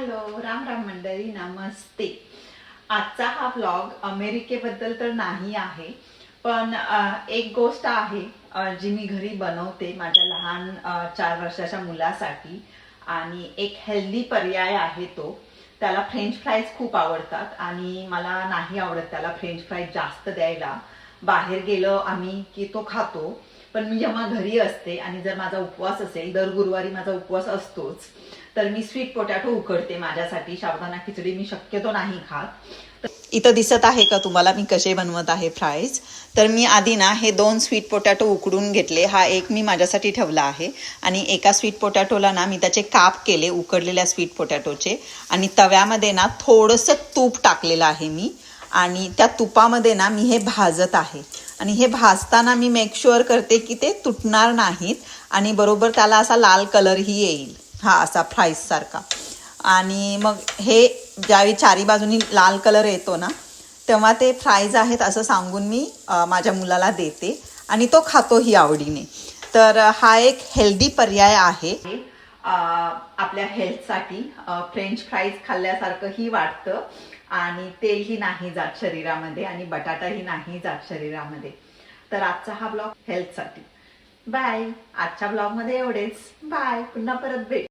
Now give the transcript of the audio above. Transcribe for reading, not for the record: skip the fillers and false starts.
Hello, Ram Ram मंडळी, नमस्ते. आजचा हा व्लॉग अमेरिकेबद्दल तर नाही आहे, पण एक गोष्ट आहे जी मी घरी बनवते माझ्या लहान 4 वर्षाच्या मुलासाठी. आणि एक हेल्दी पर्याय आहे तो. त्याला फ्रेंच फ्राईज खूप आवडतात आणि मला नाही आवडत त्याला फ्रेंच फ्राईज जास्त द्यायला. बाहेर गेलो आम्ही की तो खातो, पण मी जेव्हा घरी असते आणि जर माझा उपवास असेल, दर गुरुवारी माझा उपवास असतोच, तर मी स्वीट पोटॅटो उकडते माझ्यासाठी. साबुदाणा खिचडी मी शक्यतो नाही खात. इथं दिसत आहे का तुम्हाला मी कसे बनवत आहे फ्राईज? तर मी आधी ना हे 2 स्वीट पोटॅटो उकडून घेतले. हा एक मी माझ्यासाठी ठेवला आहे आणि एका स्वीट पोटॅटोला ना मी त्याचे काप केले उकडलेल्या स्वीट पोटॅटोचे आणि तव्यामध्ये ना थोडंसं तूप टाकलेलं आहे मी आणि त्या तुपामध्ये ना मी हे भाजत आहे. आणि हे भाजताना मी मेक शुअर करते की ते तुटणार नाहीत आणि बरोबर त्याला असा लाल कलरही येईल, हा असा फ्राईज सारखा. आणि मग हे ज्यावेळी चारी बाजूनी लाल कलर येतो ना, तेव्हा ते फ्राईज आहेत असं सांगून मी माझ्या मुलाला देते आणि तो खातोही आवडीने. तर हा एक हेल्दी पर्याय आहे आपल्या हेल्थसाठी. फ्रेंच फ्राईज खाल्ल्यासारखंही वाटतं आणि तेलही नाही जात शरीरामध्ये आणि बटाटाही नाही जात शरीरामध्ये. तर आजचा हा ब्लॉग हेल्थसाठी. बाय. आजच्या ब्लॉगमध्ये एवढेच. बाय. पुन्हा परत भेट.